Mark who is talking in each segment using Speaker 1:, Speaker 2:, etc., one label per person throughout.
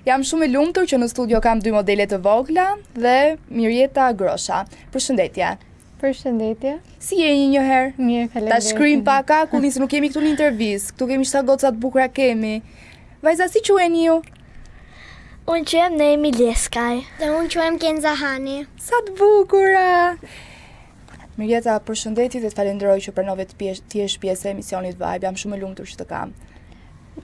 Speaker 1: Jam shumë e lumtur që në studio kam dy modele të vogla dhe Mirjeta Grosha. Përshëndetje.
Speaker 2: Përshëndetje.
Speaker 1: Si jeni një herë?
Speaker 2: Mirë, faleminderit.
Speaker 1: Ta shkrim pak akullin se nuk kemi këtu një intervistë. Këtu kemi sa goca të bukura kemi. Vajza, si quheni ju?
Speaker 3: Unë quhem Noemi Leskaj.
Speaker 4: Dhe unë quhem Kenza Hani.
Speaker 1: Sa të bukura! Mirjeta, përshëndetje dhe të falenderoj që pranove të jesh pjesë e emisionit Vibe. Jam shumë e lumtur që të kam.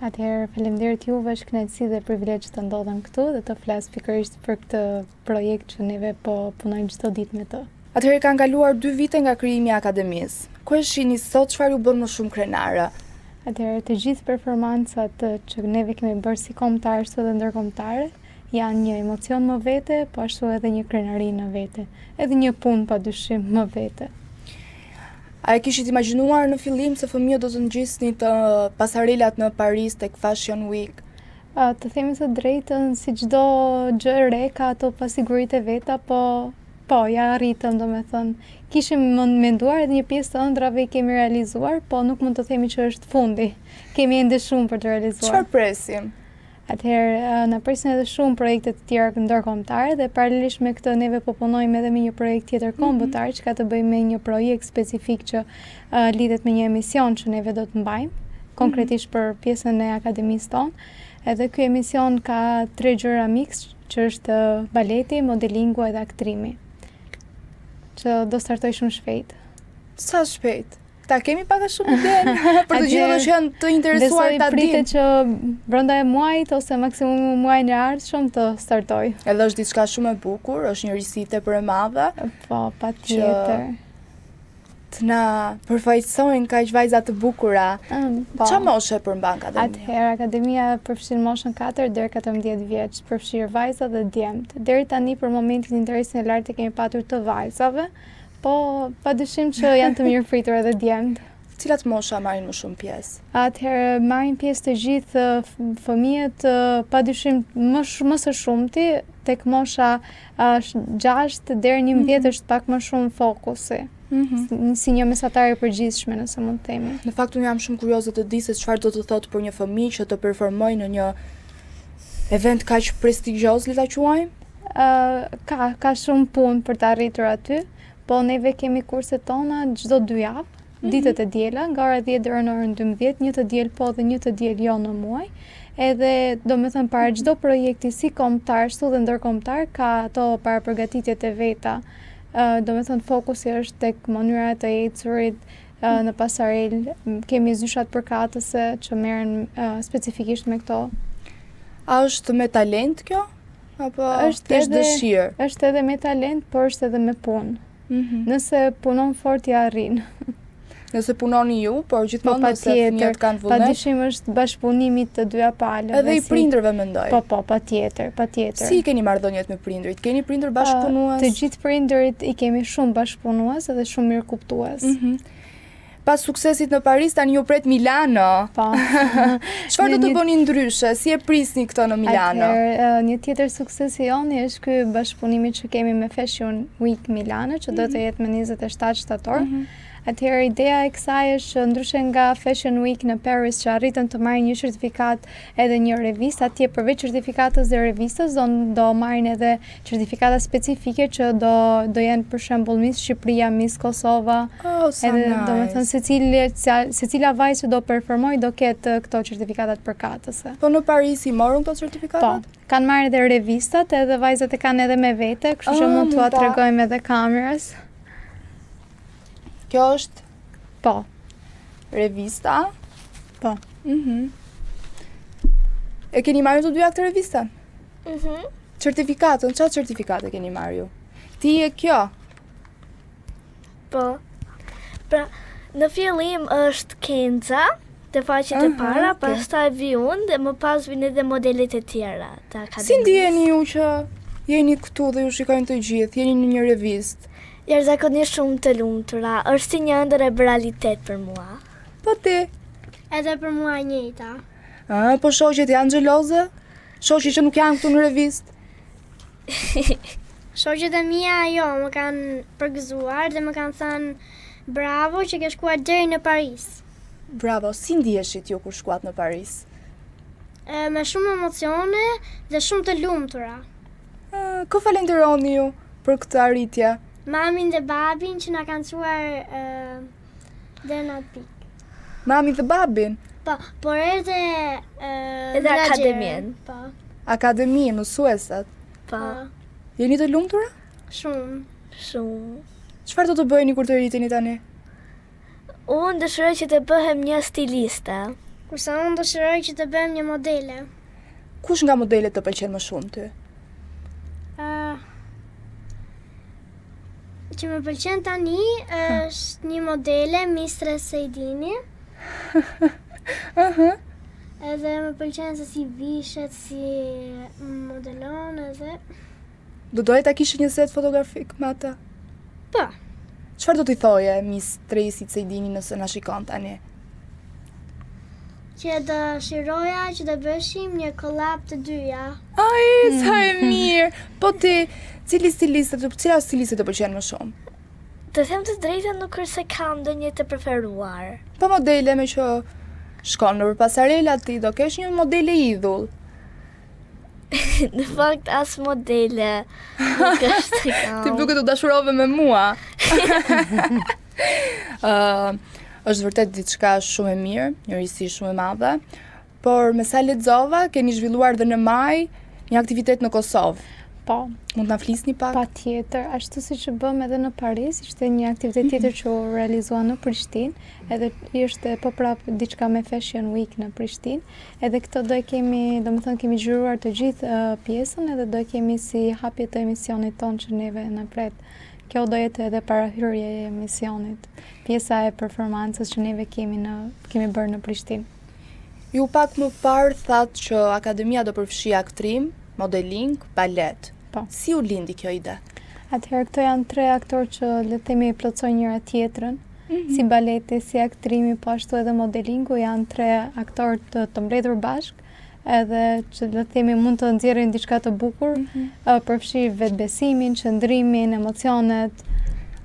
Speaker 2: Atëherë, faleminderit juve, është kënaqësi dhe privilegj të ndodhem këtu dhe të flas pikërisht për këtë projekt që neve po punojmë çdo ditë me të.
Speaker 1: Atëherë kanë kaluar 2 vite nga krijimi i akademisë. Ku e shihni sot, çfarë u bën më shumë krenare?
Speaker 2: Atëherë, të gjithë performancat që neve kemi bërë si kombëtar ashtu edhe ndërkombëtare janë një emocion më vete, po ashtu edhe një krenari në vete, edhe një punë padyshim më vete.
Speaker 1: A e kishit imagjinuar në fillim se fëmijët do të ngjisni të pasarelat në Paris tek Fashion Week?
Speaker 2: Të themi të drejtën, si çdo gjë e re ka ato pasiguritë e veta, po ja arritëm, domethënë. Kishim menduar edhe një pjesë të ëndrave i kemi realizuar, po nuk mund të themi që është fundi. Kemi ende shumë për të realizuar.
Speaker 1: Çfarë presim?
Speaker 2: Atëherë, na presin edhe shumë projekte të tjera ndërkombëtare dhe paralelisht me këtë neve po punojmë edhe me një projekt tjetër kombëtar që ka të bëjë me një projekt specifik që lidhet me një emision që neve do të mbajmë, konkretisht për pjesën e akademisë tonë. Edhe ky emision ka 3 gjëra mix, që është baleti, modelingu edhe aktrimi, që do startoj shumë shpejt.
Speaker 1: Sa shpejt? Ta kemi pak a shumë ide për të gjithë që janë të interesuar ta dinë.
Speaker 2: Pritet që brenda e muajit ose maksimum muajin e ardhshëm të startoj.
Speaker 1: Edhe është diçka shumë e bukur, është një risi tepër e madhe.
Speaker 2: Po, patjetër.
Speaker 1: Të na përfaqësojnë kaq vajza të bukura. Çfarë moshe përmban akademia?
Speaker 2: Atëherë akademia përfshin moshën 4 deri 14 vjeç, përfshir vajza dhe djemt. Deri tani për momentin interesin e lartë kemi patur të vajzave. Po, padyshim që janë të mirëpritur edhe djemt.
Speaker 1: Cilat mosha marrin më shumë pjesë?
Speaker 2: Atëherë marrin pjesë të gjithë fëmijët, padyshim më së shumti, tek mosha 6 deri 11 është pak më shumë fokusi. Si një mesatare e përgjithshme, nëse mund të themi.
Speaker 1: Në fakt unë jam shumë kurioze të di se çfarë do të thotë për një fëmijë që të performojë në një event kaq prestigjioz, le ta quajmë?
Speaker 2: Ka shumë punë për të arritur aty. Po neve kemi kurset tona çdo 2 javë, ditët e diela, nga ora 10 deri në orën 12, një të diel po dhe një të diel jo në muaj. Edhe domethënë para çdo projekti si kombëtar ashtu dhe ndërkombëtar ka ato parapërgatitjet e veta. Domethënë fokusi është tek mënyra të ecurit në pasarel, kemi zyshat përkatëse që merren specifikisht me këto.
Speaker 1: A është me talent kjo? Apo është dëshirë?
Speaker 2: Është edhe me talent, por është edhe me punë. Nëse punon fort ja arrin.
Speaker 1: Nëse punoni ju, por gjithmonë nëse fëmijët kanë vullnet.
Speaker 2: Padyshim është bashkëpunimi të dyja palëve.
Speaker 1: Edhe i prindërve mendoj.
Speaker 2: Po, patjetër.
Speaker 1: Si keni marrëdhëniet me prindërit? Keni prindër bashkëpunues?
Speaker 2: Të gjithë prindërit i kemi shumë bashkëpunues edhe shumë mirëkuptues.
Speaker 1: Pas suksesit në Paris, tani ju pret Milano.
Speaker 2: Po.
Speaker 1: Çfarë do të bëni ndryshe? Si e prisni këtë në Milano?
Speaker 2: Atëherë, një tjetër sukses i joni është ky bashkëpunimi që kemi me Fashion Week Milano, që do të jetë me 27 shtator. Atëherë ideja e kësaj është që ndryshe nga Fashion Week në Paris që arritën të marrin një certifikat edhe një revistë, atje përveç certifikatës dhe revistës do marrin edhe certifikata specifike që do jenë për shembull Miss Shqipëria, Miss Kosova.
Speaker 1: Edhe
Speaker 2: domethënë secila vajzë që do performoj do ketë këto certifikatat përkatëse.
Speaker 1: Po në Paris i morën këto certifikatat?
Speaker 2: Po, kanë marrë edhe revistat, edhe vajzat e kanë edhe me vete, kështu që mund t'ua tregojmë edhe kamerës.
Speaker 1: Kjo është?
Speaker 2: Po.
Speaker 1: Revista?
Speaker 2: Po.
Speaker 1: E keni marrë të dyja këtë revista? Certifikatën, çfarë certifikate keni marrë ju? Ti e kjo?
Speaker 3: Po. Pra, në fillim është Kenza, të faqet e para, pastaj vi unë dhe më pas vinë edhe modelet e tjera të akademisë.
Speaker 1: Si ndiheni ju që jeni këtu dhe ju shikojnë të gjithë, jeni në një revistë?
Speaker 3: Jashtëzakonisht shumë të lumtura, është si një ëndër e realitet për mua.
Speaker 1: Po ti?
Speaker 4: Edhe për mua e njëjta.
Speaker 1: Po shoqet janë xheloze? Shoqet që nuk janë këtu në revistë?
Speaker 4: Shoqet e mia jo, më kanë përgëzuar dhe më kanë thënë bravo që ke shkuar deri në Paris.
Speaker 1: Bravo, si ndiheshit ju kur shkuat në Paris?
Speaker 4: me shumë emocione dhe shumë të lumtura.
Speaker 1: Kë falenderoni ju për këtë arritje?
Speaker 4: Mamin dhe babin që na kanë çuar deri në atë pikë.
Speaker 1: Mami dhe babin?
Speaker 4: Po, por edhe
Speaker 3: Edhe akademien.
Speaker 4: Po,
Speaker 1: Akademi, mësuesat.
Speaker 3: Po,
Speaker 1: Jeni të lumtura?
Speaker 4: shumë.
Speaker 3: shumë.
Speaker 1: Çfarë do të bëheni kur të rriteni tani?
Speaker 3: Unë dëshiroj që të bëhem një stiliste.
Speaker 4: Kurse unë dëshiroj që të bëhem një modele.
Speaker 1: Kush nga modelet të pëlqen më shumë ty?
Speaker 4: Që më pëlqen tani është një modele Mistre Sejdini. Edhe më pëlqen se si vishet, si modelon edhe.
Speaker 1: Do doje ta kishe një set fotografik me ata?
Speaker 4: Po,
Speaker 1: Çfarë do t'i thoje Miss Tracy Sejdini nëse na shikon tani?
Speaker 4: që dëshiroja që të bëshim një collab të dyja.
Speaker 1: Ai, sa e mirë. Po ti, cila stiliste të pëlqen më shumë?
Speaker 3: Të them të drejtën nuk është se kam ndonjë të preferuar.
Speaker 1: Po modele me që shkon nëpër pasarela ti do kesh një modele idhull.
Speaker 3: Në fakt as modele nuk është të kam.
Speaker 1: Ti duket të dashurove me mua. Është vërtet diçka shumë e mirë, një risi shumë e madhe, por me sa lexova, keni zhvilluar dhe në maj një aktivitet në Kosovë.
Speaker 2: Po,
Speaker 1: Mund të na flisni pak?
Speaker 2: pa tjetër, ashtu si që bëm edhe në Paris, ishte një aktivitet tjetër që u realizua në Prishtinë, edhe ishte po prapë diçka me Fashion Week në Prishtinë, edhe këto do e kemi, do më thënë kemi zhjuruar të gjithë pjesën, edhe do e kemi si hapje të emisionit tonë që neve në pret. Kjo do jetë edhe parahyrje e emisionit, pjesa e performancës që neve kemi bërë në Prishtinë.
Speaker 1: Ju pak më parë thatë që akademia do përfshi aktrim, modeling, balet.
Speaker 2: Po.
Speaker 1: Si u lindi kjo ide?
Speaker 2: Atëherë këto janë 3 aktorë që le të themi plotësojnë njëra tjetrën, si baleti, si aktrimi, po ashtu edhe modelingu, janë 3 aktorë të mbledhur bashk, edhe që le të themi mund të nxjerrin diçka të bukur, përfshi vetbesimin, qëndrimin, emocionet.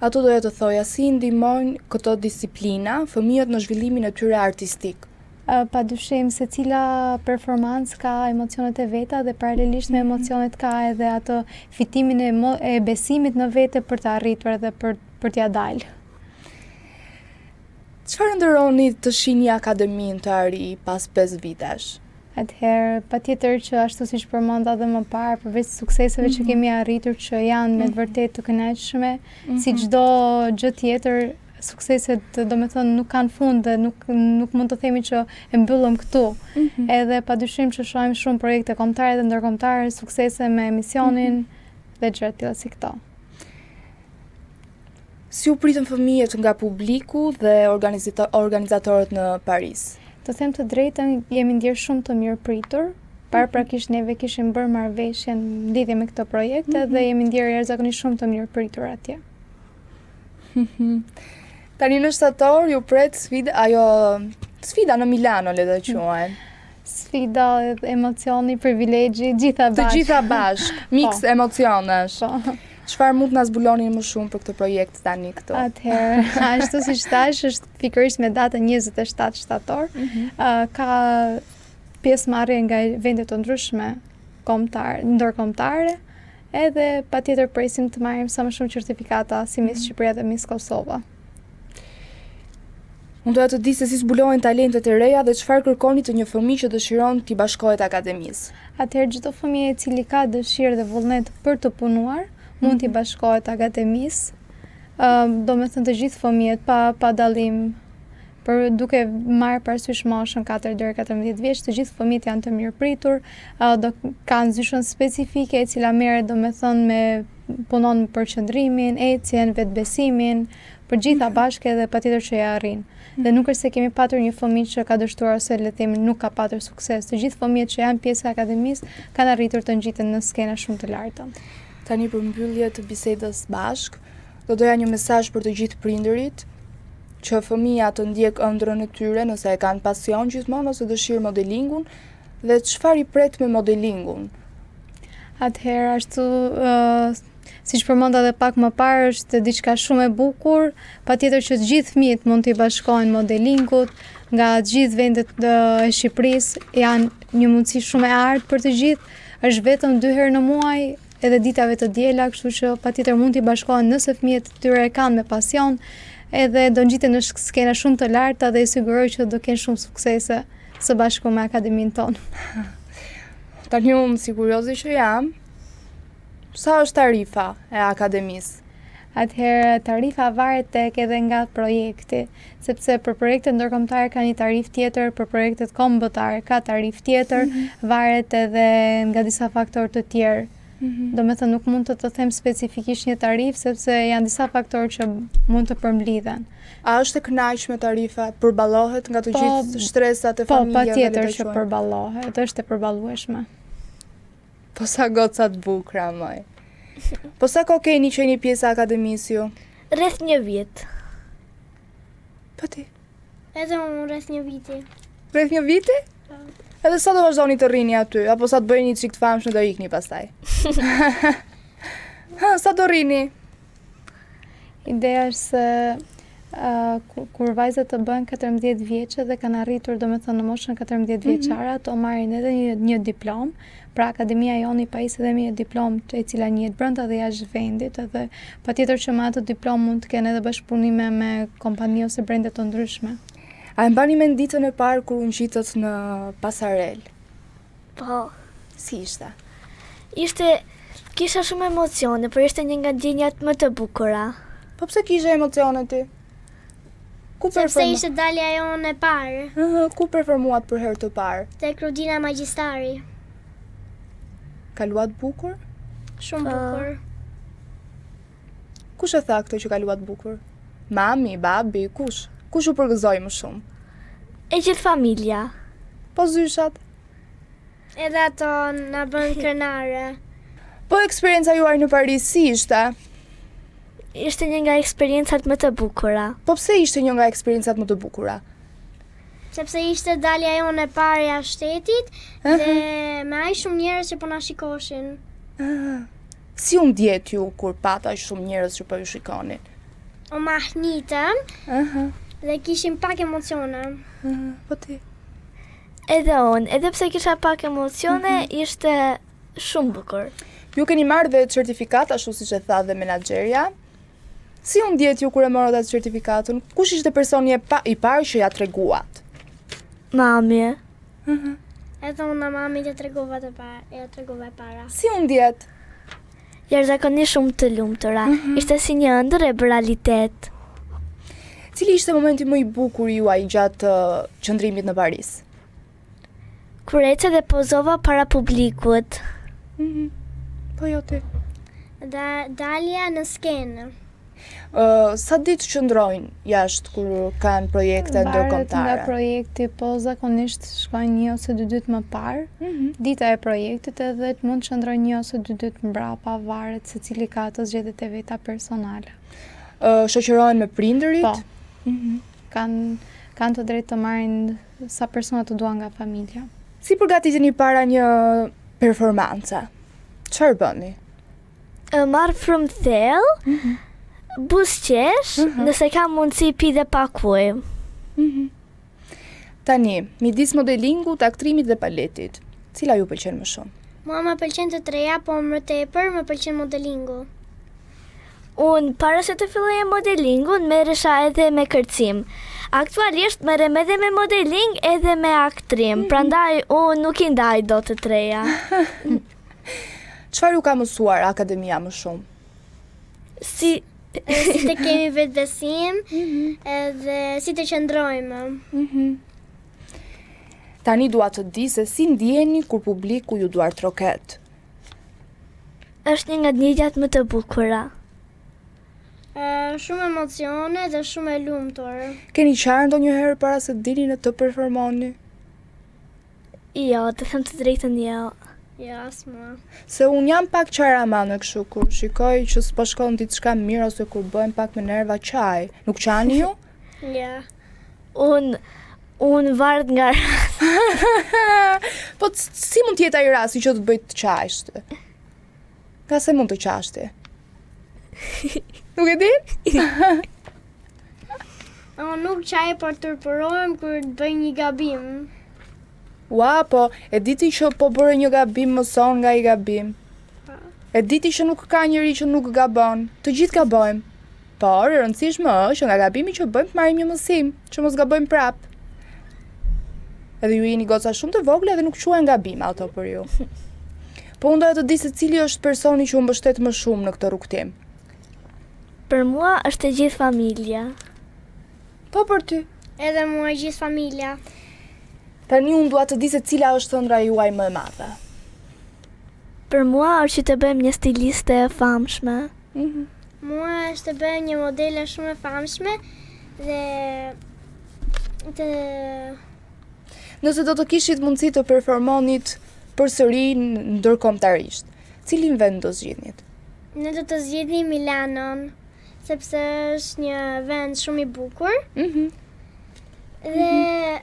Speaker 1: Ato doja të thoja, si ndihmojnë këto disiplina fëmijët në zhvillimin e tyre artistik?
Speaker 2: Padyshim se cila performancë ka emocionet e veta dhe paralelisht me emocionet ka edhe atë fitimin e besimit në vete për të arritur dhe për t'ja dalë.
Speaker 1: Çfarë ndërroni të shihni akademinë të ari pas 5 vitesh?
Speaker 2: Atëherë, patjetër që ashtu siç përmenda edhe më parë, përveç sukseseve që kemi arritur që janë me të vërtetë të kënaqshme, si çdo gjë tjetër, sukseset do me thënë nuk kanë fund dhe nuk mund të themi që e mbyllëm këtu. Edhe padyshim që shohim shumë projekte kombëtare dhe ndërkombëtare, suksese me emisionin dhe gjëra të tilla si këto.
Speaker 1: Si u pritën fëmijët nga publiku dhe organizatorët në Paris?
Speaker 2: Të them të drejtën, jemi ndjerë shumë të mirë pritur. Paraprakisht neve kishim bërë marrëveshje në lidhje me këtë projekt dhe jemi ndjerë jashtëzakonisht shumë të mirë pritur atje.
Speaker 1: Tani në shtator ju pret sfida në Milano, le të quajmë.
Speaker 2: Sfida, emocioni, privilegji, gjitha bashkë.
Speaker 1: Të gjitha bashkë, miks emocionesh.
Speaker 2: Po.
Speaker 1: Çfarë mund të na zbuloni më shumë për këtë projekt tani këtu?
Speaker 2: Atëherë, ashtu siç thash, është pikërisht me datën 27 shtator. Ka pjesëmarrje nga vende të ndryshme ndërkombëtare, edhe patjetër presim të marrim sa më shumë certifikata si Miss Shqipëria dhe Miss Kosova.
Speaker 1: Unë doja të di se si zbulohen talentet e reja dhe çfarë kërkoni të një fëmijë që dëshiron t'i bashkohet akademisë.
Speaker 2: Atëherë çdo fëmijë i cili ka dëshirë dhe vullnet për të punuar, mund t'i bashkohet akademisë. Do me thënë të gjithë fëmijët pa dallim, duke marrë parasysh moshën 4 deri 14 vjeç, të gjithë fëmijët janë të mirëpritur, do kanë zyshën specifike e cila merret do me thënë punon për qëndrimin, ecjen, vetbesimin, për gjitha bashkë edhe patjetër që ja arrin. Dhe nuk është se kemi patur një fëmijë që ka dështuar ose le të themi nuk ka patur sukses. Të gjithë fëmijët që janë pjesë e akademisë kanë arritur të ngjiten në skena shumë të larta.
Speaker 1: Tani për mbyllje të bisedës bashk, do doja një mesazh për të gjithë prindërit, që fëmija të ndjek ëndrrën e tyre nëse e kanë pasion gjithmonë ose dëshirë modelingun, dhe çfarë i pret me modelingun.
Speaker 2: Atëherë ashtu siç përmenda edhe pak më parë, është diçka shumë e bukur, patjetër që të gjithë fëmijët mund t'i bashkohen modelingut, nga të gjithë vendet e Shqipërisë janë një mundësi shumë e artë për të gjithë, është vetëm 2 herë në muaj, edhe ditave të diela, kështu që patjetër mund t'i bashkohen nëse fëmijët e tyre e kanë me pasion, edhe do ngjiten në skena shumë të larta dhe i siguroj që do kenë shumë suksese së bashku me akademinë tonë.
Speaker 1: Tani unë si kuriozi që jam, sa është tarifa e akademisë?
Speaker 2: Atëherë tarifa varet tek edhe nga projekti, sepse për projektet ndërkombëtare ka një tarifë tjetër, për projektet kombëtare ka tarifë tjetër, varet edhe nga disa faktorë të tjerë. Do me thënë nuk mund të them specifikisht një tarifë, sepse janë disa faktorë që mund të përmblidhen.
Speaker 1: A është e kënaqshme tarifa? Përballohet nga të gjithë stresat e familjave?
Speaker 2: Po, patjetër që përballohet, është e përballueshme.
Speaker 1: Po sa goca të bukura, moj. Po sa kohë keni që jeni pjesë e akademisë ju?
Speaker 3: Rreth 1 vit.
Speaker 1: Po ti?
Speaker 4: Edhe unë rreth 1 viti.
Speaker 1: Rreth 1 viti? Edhe sa do vazhdoni të rrini aty? Apo sa të bëjni një çik të famshëm do ikni pastaj? Sa do rrini?
Speaker 2: Ideja është se kur vajzat të bëhen 14 vjeçë dhe kanë arritur domethënë në moshën 14 vjeçare, ato marrin edhe një diplomë. Pra akademia joni pajis edhe me një diplomë e cila njihet brenda dhe jashtë vendit, edhe patjetër që me atë diplomë mund të kenë edhe bashkëpunime me kompani ose brende të ndryshme.
Speaker 1: A e mbani mend ditën e parë kur u ngjitët në pasarel?
Speaker 3: Po.
Speaker 1: Si ishte?
Speaker 3: Kisha shumë emocione, por ishte një nga ndjenjat më të bukura.
Speaker 1: Po pse kishe emocione ti? Ku
Speaker 4: Sepse ishte dalja jonë e parë.
Speaker 1: Ku performuat për herë të parë?
Speaker 4: Tek Rudina Magjistari.
Speaker 1: Kaluat bukur?
Speaker 4: Shumë bukur.
Speaker 1: Kush e tha këtë që kaluat bukur? Mami, babi, kush? Kush u përgëzoi më shumë?
Speaker 3: E gjithë familja.
Speaker 1: Po zyshat?
Speaker 4: Edhe ato na bën krenare.
Speaker 1: Po eksperienca juaj në Paris si ishte?
Speaker 3: Ishte një nga eksperiencat më të bukura.
Speaker 1: Po pse ishte një nga eksperiencat më të bukura?
Speaker 4: Sepse ishte dalja jonë e parë jashtë shtetit dhe me aq shumë njerëz që po na shikoshin.
Speaker 1: Si u ndjet ju kur pata aq shumë njerëz që po ju shikonin?
Speaker 4: O mahnitëm dhe kishim pak emocione.
Speaker 1: Po ti?
Speaker 3: Edhe unë, edhe pse kisha pak emocione, ishte shumë bukur.
Speaker 1: Ju keni marrë dhe certifikat, ashtu siç e tha dhe menaxherja. Si u ndjet ju kur e morët atë certifikatën? Kush ishte personi i parë që ja treguat?
Speaker 3: Mami.
Speaker 4: Edhe unë mamit e tregova e para.
Speaker 1: Si u ndjet?
Speaker 3: Jashtëzakonisht shumë të lumtura. Ishte si një ëndër e realitet.
Speaker 1: Cili ishte momenti më i bukur juaj gjatë qëndrimit në Paris?
Speaker 3: Kur ece dhe pozova para publikut.
Speaker 1: Po jo ti.
Speaker 4: Dalja në skenë.
Speaker 1: Sa ditë qëndrojnë jashtë kur kanë projekte ndërkombëtare?
Speaker 2: Varet nga projekti, po zakonisht shkojnë 1 ose 2 ditë më parë. Dita e projektit edhe mund të qëndrojnë 1 ose 2 ditë mbrapa, varet se cili ka të zgjedhjet e veta personale.
Speaker 1: Shoqërohen me prindërit?
Speaker 2: Po. Kanë të drejtë të marrin sa persona të duan nga familja.
Speaker 1: Si përgatiteni para një performance? Çfarë bëni?
Speaker 3: Marr frum thellë, buzëqesh, nëse ka mundësi pi dhe pak ujë.
Speaker 1: Tani, midis modelingut, aktrimit dhe paletit, cila ju pëlqen më shumë?
Speaker 4: Mua më pëlqen të treja, po më tepër më pëlqen modelingu.
Speaker 3: Unë, para se të filloja modelingun, merresha edhe me kërcim. Aktualisht merrem edhe me modeling edhe me aktrim, prandaj unë nuk i ndaj dot të treja.
Speaker 1: Çfarë ju ka mësuar akademia më shumë?
Speaker 3: Si
Speaker 4: të kemi vetbesim, edhe si të qëndrojmë.
Speaker 1: Tani dua të di se si ndjeni kur publiku ju duart troket.
Speaker 3: Është një nga ndjenjat më të bukura.
Speaker 4: Shumë emocione dhe shumë e lumtur.
Speaker 1: Keni qarë ndonjëherë para se dini në të performoni?
Speaker 3: Jo, të them të drejtën jo.
Speaker 4: Jo, as mua.
Speaker 1: Se unë jam pak qaramane kështu kur shikoj që s'po shkon diçka mirë ose kur bëhen pak me nerva qaj. Nuk qani ju?
Speaker 4: Ja.
Speaker 3: Unë varet nga
Speaker 1: Po si mund t'jetë ai rasti që të bëj të qajsh ti? Ka se mund të qash ti? Nuk e din?
Speaker 4: Nuk qaj për të përporohem kur të bëj një gabim.
Speaker 1: Ua, po, e diti që po bërë një gabim mëson nga i gabim. E diti që nuk ka njëri që nuk gabon. Të gjithë gabojmë. Por, e rëndësishme është që nga gabimi që bëjmë të marrim një mësim, që mos gabojmë prap. Edhe ju jeni goca shumë të vogla dhe nuk quhen gabim ato për ju. Po unë doja të di se cili është personi që u mbështet më shumë në këtë rrugtim.
Speaker 3: Për mua është e gjithë familja.
Speaker 1: Po për ty.
Speaker 4: Edhe mua gjithë familja.
Speaker 1: Tani unë dua të di se cila është ëndra juaj më e madhe.
Speaker 3: Për mua është që të bëjmë një stiliste e famshme.
Speaker 4: Mua është të bëjmë një modele shumë e famshme dhe të...
Speaker 1: Nëse do të kishit mundësi të performonit përsëri ndërkombëtarisht, cilin vend do zgjidhnit?
Speaker 4: Ne do të zgjidhnim Milanon, sepse është një vend shumë i bukur. Dhe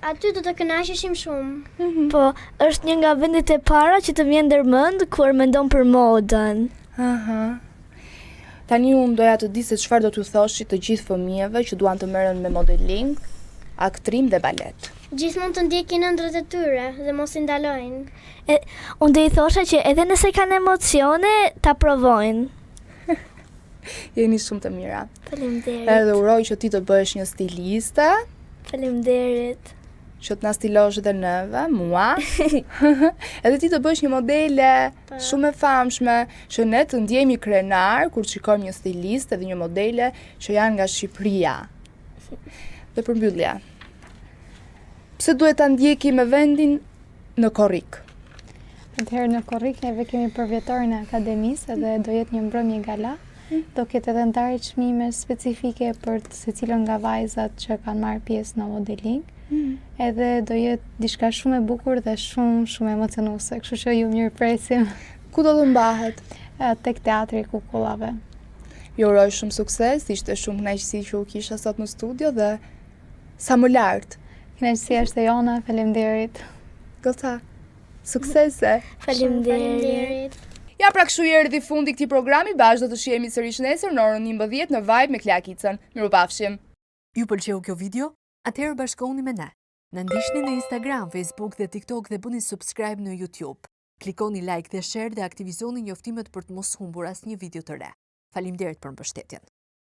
Speaker 4: aty do të kënaqeshim shumë.
Speaker 3: Po, është një nga vendet e para që të vjen ndërmend kur mendon për modën.
Speaker 1: Tani unë doja të di se çfarë do t'u thoshit të gjithë fëmijëve që duan të merren me modeling, aktrim dhe balet.
Speaker 4: Gjithmonë të ndjekin ëndrat e tyre dhe mos i ndalojnë.
Speaker 3: Unë do i thosha që edhe nëse kanë emocione, ta provojnë.
Speaker 1: Jeni shumë të mira.
Speaker 3: Faleminderit.
Speaker 1: Edhe uroj që ti të bëhesh një stiliste,
Speaker 3: Faleminderit.
Speaker 1: që të na stilosh dhe neve, mua. Edhe ti të bësh një modele shumë e famshme, që ne të ndjehemi krenar kur shikojmë një stiliste dhe një modele që janë nga Shqipëria. Dhe përmbyllja. Pse duhet ta ndjekim me vendin në Korrik?
Speaker 2: Atëherë në Korrik neve kemi përvjetorin e akademisë dhe do jetë një mbrëmje gala. Do ketë edhe ndarje çmime specifike për secilën nga vajzat që kanë marrë pjesë në modeling. Edhe do jetë diçka shumë e bukur dhe shumë emocionuese, kështu që ju mirëpresim.
Speaker 1: Ku do të mbahet?
Speaker 2: Tek teatri i Kukullave.
Speaker 1: Ju uroj shumë sukses, ishte shumë kënaqësi që u kisha sot në studio dhe sa më lart.
Speaker 2: Kënaqësia është e jona, faleminderit.
Speaker 1: Goca, suksese.
Speaker 3: Faleminderit.
Speaker 1: Ja, pra kështu erdhi fundi këtij programi, bashkë do të shihemi sërish nesër në orën 11 në Vibe me Klakicën. Mirupafshim.
Speaker 5: Ju pëlqeu kjo video? Atëherë bashkohuni me ne. Na ndiqni në Instagram, Facebook dhe TikTok dhe bëni subscribe në YouTube. Klikoni like dhe share dhe aktivizoni njoftimet për të mos humbur asnjë video të re. Faleminderit për mbështetjen.